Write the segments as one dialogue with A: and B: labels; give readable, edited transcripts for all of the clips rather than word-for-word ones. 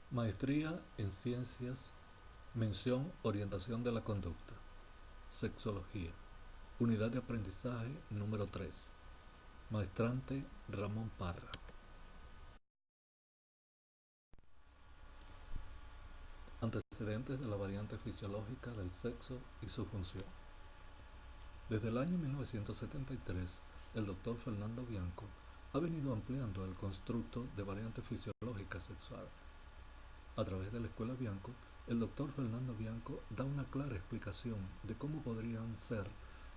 A: Maestría en Ciencias, mención Orientación de la Conducta, Sexología, Unidad de Aprendizaje número 3, Maestrante Ramón Parra. Antecedentes de la variante fisiológica del sexo y su función. Desde el año 1973, el doctor Fernando Bianco ha venido ampliando el constructo de variante fisiológica sexual. A través de la Escuela Bianco, el doctor Fernando Bianco da una clara explicación de cómo podrían ser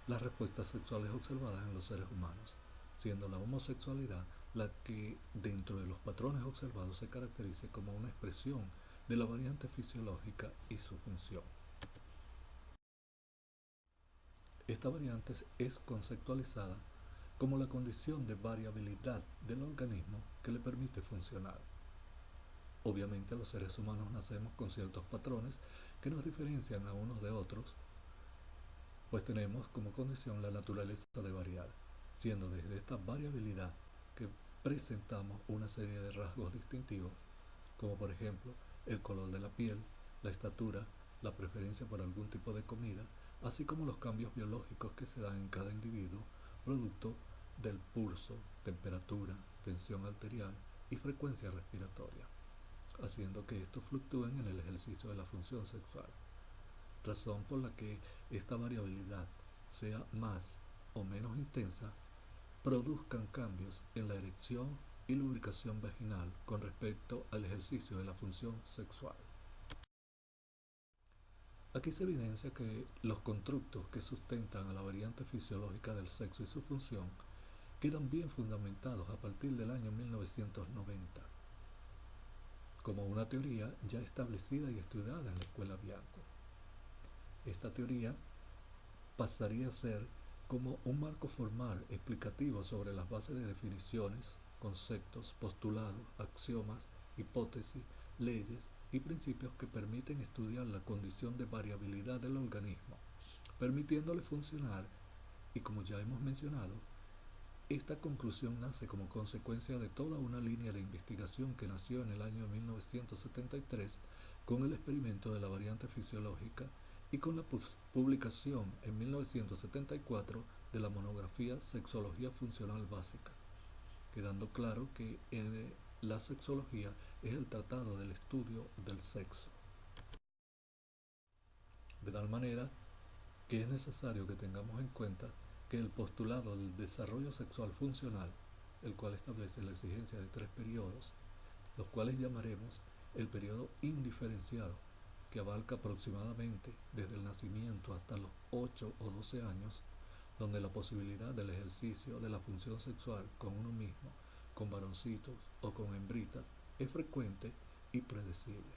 A: las respuestas sexuales observadas en los seres humanos, siendo la homosexualidad la que dentro de los patrones observados se caracteriza como una expresión de la variante fisiológica y su función. Esta variante es conceptualizada como la condición de variabilidad del organismo que le permite funcionar. Obviamente los seres humanos nacemos con ciertos patrones que nos diferencian a unos de otros, pues tenemos como condición la naturaleza de variar, siendo desde esta variabilidad que presentamos una serie de rasgos distintivos, como por ejemplo el color de la piel, la estatura, la preferencia por algún tipo de comida, así como los cambios biológicos que se dan en cada individuo, producto del pulso, temperatura, tensión arterial y frecuencia respiratoria, haciendo que estos fluctúen en el ejercicio de la función sexual, razón por la que esta variabilidad, sea más o menos intensa, produzcan cambios en la erección y lubricación vaginal con respecto al ejercicio de la función sexual. Aquí se evidencia que los constructos que sustentan a la variante fisiológica del sexo y su función quedan bien fundamentados a partir del año 1990, como una teoría ya establecida y estudiada en la Escuela Bianco. Esta teoría pasaría a ser como un marco formal explicativo sobre las bases de definiciones, conceptos, postulados, axiomas, hipótesis, leyes y principios que permiten estudiar la condición de variabilidad del organismo, permitiéndole funcionar. Y como ya hemos mencionado, esta conclusión nace como consecuencia de toda una línea de investigación que nació en el año 1973 con el experimento de la variante fisiológica y con la publicación en 1974 de la monografía Sexología Funcional Básica, quedando claro que la sexología es el tratado del estudio del sexo. De tal manera que es necesario que tengamos en cuenta que el postulado del desarrollo sexual funcional, el cual establece la exigencia de 3 periodos, los cuales llamaremos el periodo indiferenciado, que abarca aproximadamente desde el nacimiento hasta los 8 o 12 años, donde la posibilidad del ejercicio de la función sexual con uno mismo, con varoncitos o con hembritas, es frecuente y predecible,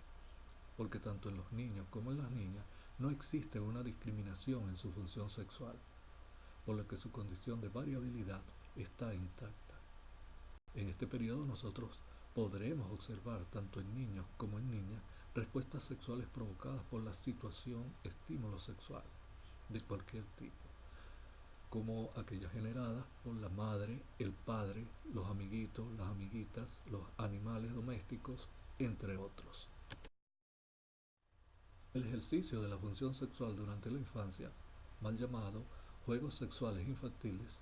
A: porque tanto en los niños como en las niñas no existe una discriminación en su función sexual, por lo que su condición de variabilidad está intacta. En este periodo nosotros podremos observar tanto en niños como en niñas respuestas sexuales provocadas por la situación estímulo sexual de cualquier tipo, como aquellas generadas por la madre, el padre, los amiguitos, las amiguitas, los animales domésticos, entre otros. El ejercicio de la función sexual durante la infancia, mal llamado juegos sexuales infantiles,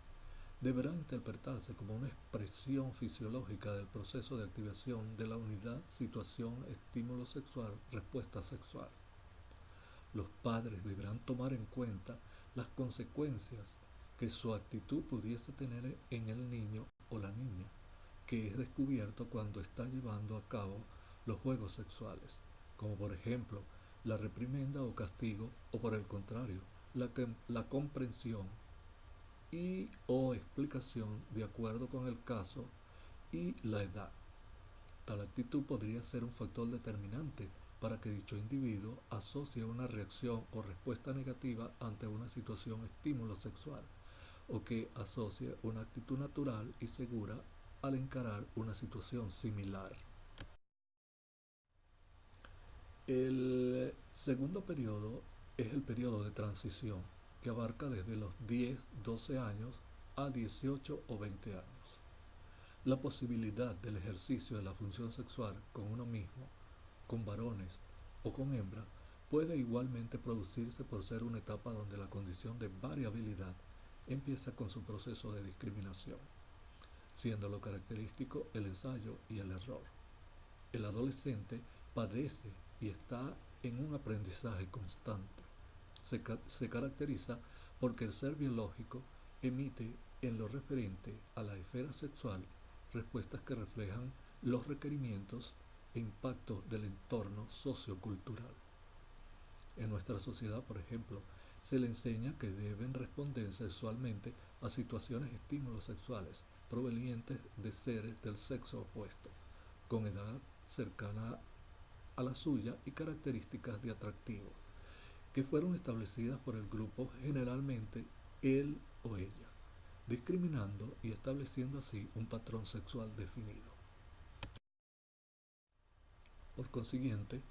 A: deberá interpretarse como una expresión fisiológica del proceso de activación de la unidad situación-estímulo sexual, respuesta sexual. Los padres deberán tomar en cuenta las consecuencias que su actitud pudiese tener en el niño o la niña, que es descubierto cuando está llevando a cabo los juegos sexuales, como por ejemplo la reprimenda o castigo, o por el contrario, la comprensión y o explicación de acuerdo con el caso y la edad. Tal actitud podría ser un factor determinante para que dicho individuo asocie una reacción o respuesta negativa ante una situación estímulo sexual, o que asocie una actitud natural y segura al encarar una situación similar. El segundo periodo es el periodo de transición, que abarca desde los 10-12 años a 18 o 20 años. La posibilidad del ejercicio de la función sexual con uno mismo, con varones o con hembras, puede igualmente producirse por ser una etapa donde la condición de variabilidad empieza con su proceso de discriminación, siendo lo característico el ensayo y el error. El adolescente padece y está en un aprendizaje constante. Se caracteriza porque el ser biológico emite en lo referente a la esfera sexual respuestas que reflejan los requerimientos e impactos del entorno sociocultural. En nuestra sociedad, por ejemplo, se le enseña que deben responder sexualmente a situaciones de estímulos sexuales provenientes de seres del sexo opuesto, con edad cercana a la suya y características de atractivo, que fueron establecidas por el grupo, generalmente él o ella, discriminando y estableciendo así un patrón sexual definido. Por consiguiente,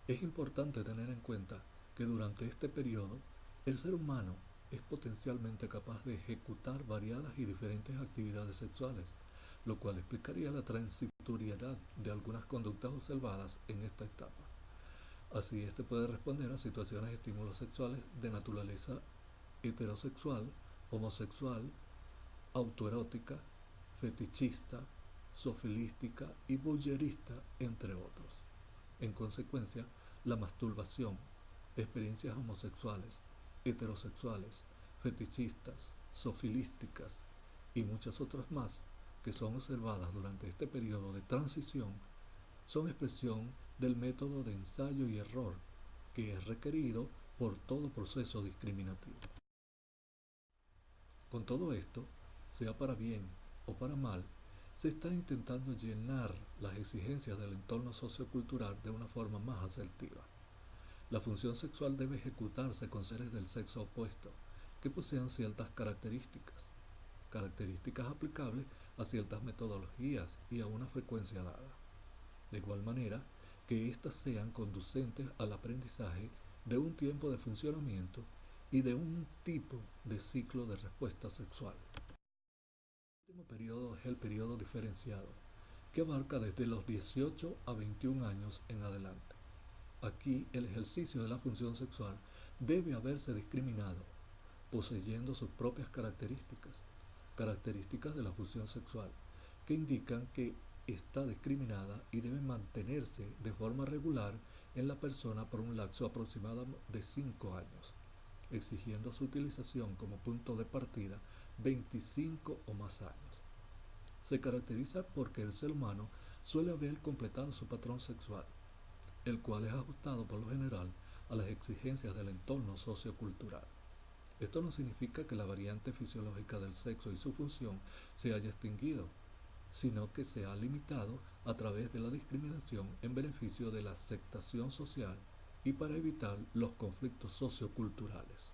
A: es importante tener en cuenta que durante este periodo el ser humano es potencialmente capaz de ejecutar variadas y diferentes actividades sexuales, lo cual explicaría la transitoriedad de algunas conductas observadas en esta etapa. Así, este puede responder a situaciones de estímulos sexuales de naturaleza heterosexual, homosexual, autoerótica, fetichista, sofilística y voyerista, entre otros. En consecuencia, la masturbación, experiencias homosexuales, heterosexuales, fetichistas, sofilísticas y muchas otras más que son observadas durante este periodo de transición son expresión del método de ensayo y error que es requerido por todo proceso discriminativo. Con todo esto, sea para bien o para mal, se está intentando llenar las exigencias del entorno sociocultural de una forma más asertiva. La función sexual debe ejecutarse con seres del sexo opuesto, que posean ciertas características aplicables a ciertas metodologías y a una frecuencia dada. De igual manera, que éstas sean conducentes al aprendizaje de un tiempo de funcionamiento y de un tipo de ciclo de respuesta sexual. El último periodo es el periodo diferenciado, que abarca desde los 18 a 21 años en adelante. Aquí el ejercicio de la función sexual debe haberse discriminado, poseyendo sus propias características de la función sexual, que indican que está discriminada y debe mantenerse de forma regular en la persona por un lapso aproximado de 5 años, exigiendo su utilización como punto de partida 25 o más años. Se caracteriza porque el ser humano suele haber completado su patrón sexual, el cual es ajustado por lo general a las exigencias del entorno sociocultural. Esto no significa que la variante fisiológica del sexo y su función se haya extinguido, sino que se ha limitado a través de la discriminación en beneficio de la aceptación social y para evitar los conflictos socioculturales.